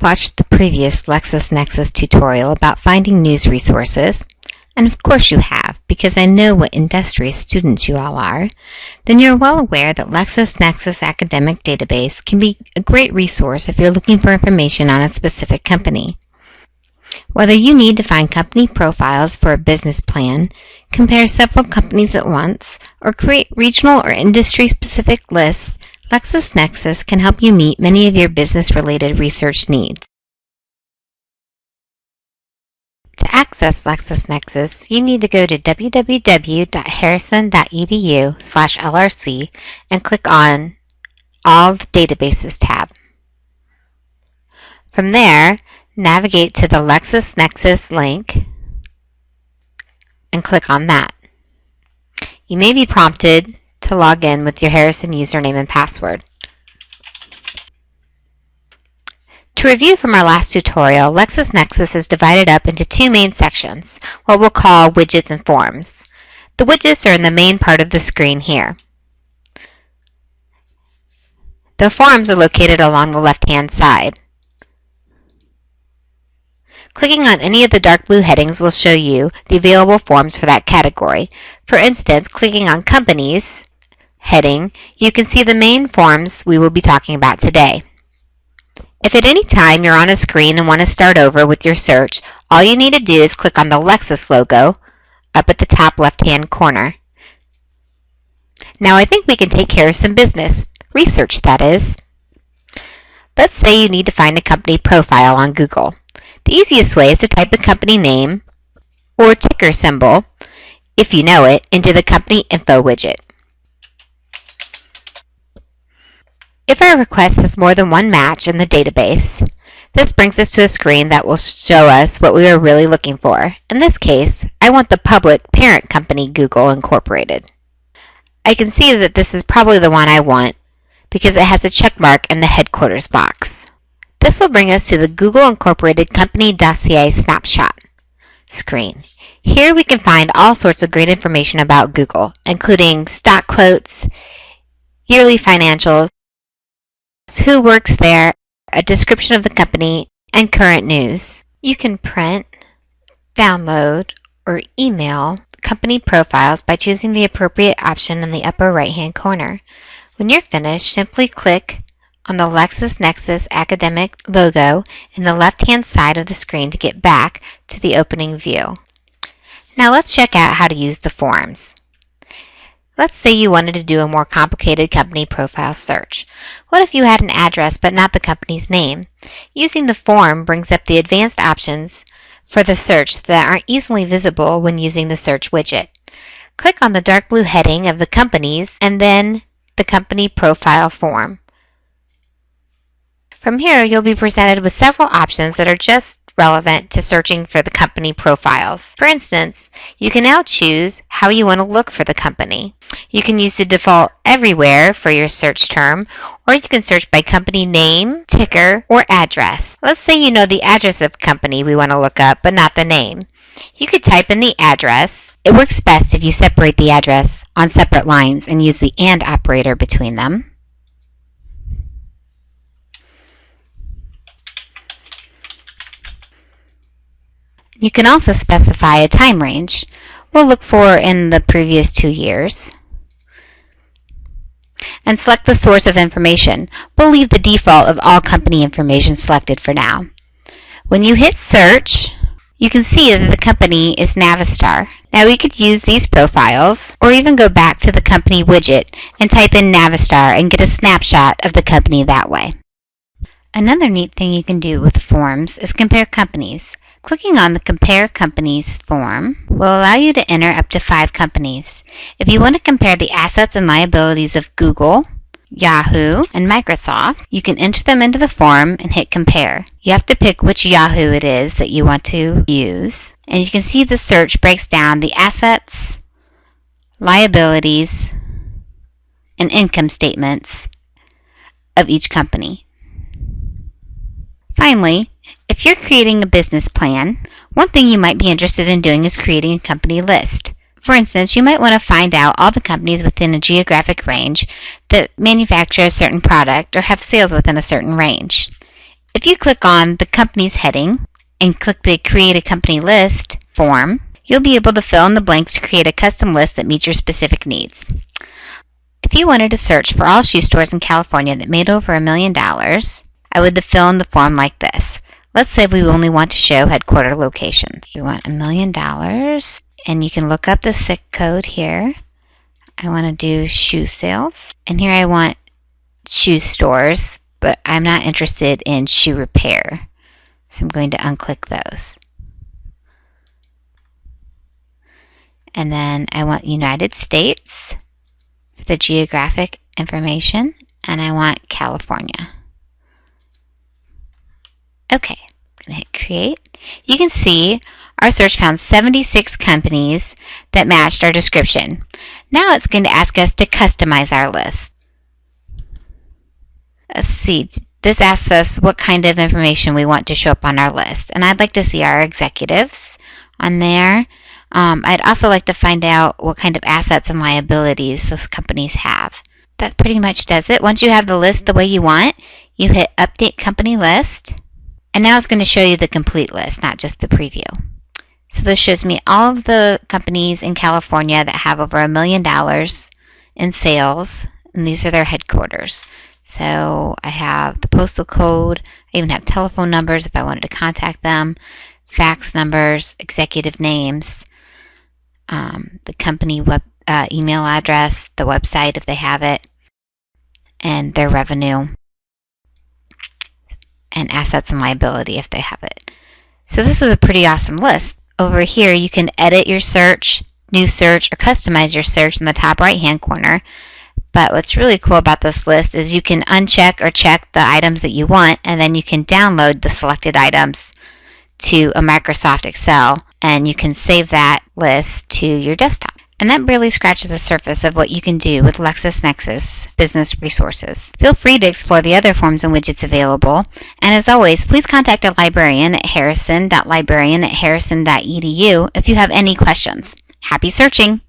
watched the previous LexisNexis tutorial about finding news resources, and of course you have, because I know what industrious students you all are, then you're well aware that LexisNexis Academic Database can be a great resource if you're looking for information on a specific company. Whether you need to find company profiles for a business plan, compare several companies at once, or create regional or industry-specific lists, LexisNexis can help you meet many of your business-related research needs. To access LexisNexis, you need to go to www.harrison.edu/LRC and click on All the Databases tab. From there, navigate to the LexisNexis link and click on that. You may be prompted to log in with your Harrison username and password. To review from our last tutorial, LexisNexis is divided up into two main sections, what we'll call widgets and forms. The widgets are in the main part of the screen here. The forms are located along the left-hand side. Clicking on any of the dark blue headings will show you the available forms for that category. For instance, clicking on Companies heading, you can see the main forms we will be talking about today. If at any time you're on a screen and want to start over with your search, all you need to do is click on the Lexis logo up at the top left-hand corner. Now I think we can take care of some business, research that is. Let's say you need to find a company profile on Google. The easiest way is to type the company name or ticker symbol, if you know it, into the Company Info widget. If our request has more than one match in the database, this brings us to a screen that will show us what we are really looking for. In this case, I want the public parent company Google Incorporated. I can see that this is probably the one I want because it has a check mark in the headquarters box. This will bring us to the Google Incorporated Company Dossier Snapshot screen. Here we can find all sorts of great information about Google, including stock quotes, yearly financials, who works there, a description of the company, and current news. You can print, download, or email company profiles by choosing the appropriate option in the upper right-hand corner. When you're finished, simply click on the LexisNexis Academic logo in the left-hand side of the screen to get back to the opening view. Now let's check out how to use the forms. Let's say you wanted to do a more complicated company profile search. What if you had an address but not the company's name? Using the form brings up the advanced options for the search that aren't easily visible when using the search widget. Click on the dark blue heading of the companies and then the company profile form. From here, you'll be presented with several options that are just relevant to searching for the company profiles. For instance, you can now choose how you want to look for the company. You can use the default everywhere for your search term, or you can search by company name, ticker, or address. Let's say you know the address of the company we want to look up, but not the name. You could type in the address. It works best if you separate the address on separate lines and use the AND operator between them. You can also specify a time range. We'll look for in the previous 2 years. And select the source of information. We'll leave the default of all company information selected for now. When you hit search, you can see that the company is Navistar. Now we could use these profiles or even go back to the company widget and type in Navistar and get a snapshot of the company that way. Another neat thing you can do with forms is compare companies. Clicking on the Compare Companies form will allow you to enter up to 5 companies. If you want to compare the assets and liabilities of Google, Yahoo, and Microsoft, you can enter them into the form and hit Compare. You have to pick which Yahoo it is that you want to use, and you can see the search breaks down the assets, liabilities, and income statements of each company. Finally, if you're creating a business plan, one thing you might be interested in doing is creating a company list. For instance, you might want to find out all the companies within a geographic range that manufacture a certain product or have sales within a certain range. If you click on the company's heading and click the Create a Company List form, you'll be able to fill in the blanks to create a custom list that meets your specific needs. If you wanted to search for all shoe stores in California that made over $1 million, I would fill in the form like this. Let's say we only want to show headquarter locations. We want $1 million, and you can look up the zip code here. I want to do shoe sales, and here I want shoe stores, but I'm not interested in shoe repair, so I'm going to unclick those. And then I want United States for the geographic information, and I want California. Okay, I'm going to hit create. You can see our search found 76 companies that matched our description. Now it's going to ask us to customize our list. Let's see, this asks us what kind of information we want to show up on our list. And I'd like to see our executives on there. I'd also like to find out what kind of assets and liabilities those companies have. That pretty much does it. Once you have the list the way you want, you hit Update Company List. And now it's going to show you the complete list, not just the preview. So this shows me all of the companies in California that have over $1 million in sales, and these are their headquarters. So I have the postal code, I even have telephone numbers if I wanted to contact them, fax numbers, executive names, the company email address, the website if they have it, and their revenue, and assets and liability if they have it. So this is a pretty awesome list. Over here you can edit your search, new search, or customize your search in the top right hand corner. But what's really cool about this list is you can uncheck or check the items that you want, and then you can download the selected items to a Microsoft Excel, and you can save that list to your desktop. And that barely scratches the surface of what you can do with LexisNexis Business Resources. Feel free to explore the other forms and widgets available. And as always, please contact a librarian at harrison.librarian@harrison.edu if you have any questions. Happy searching!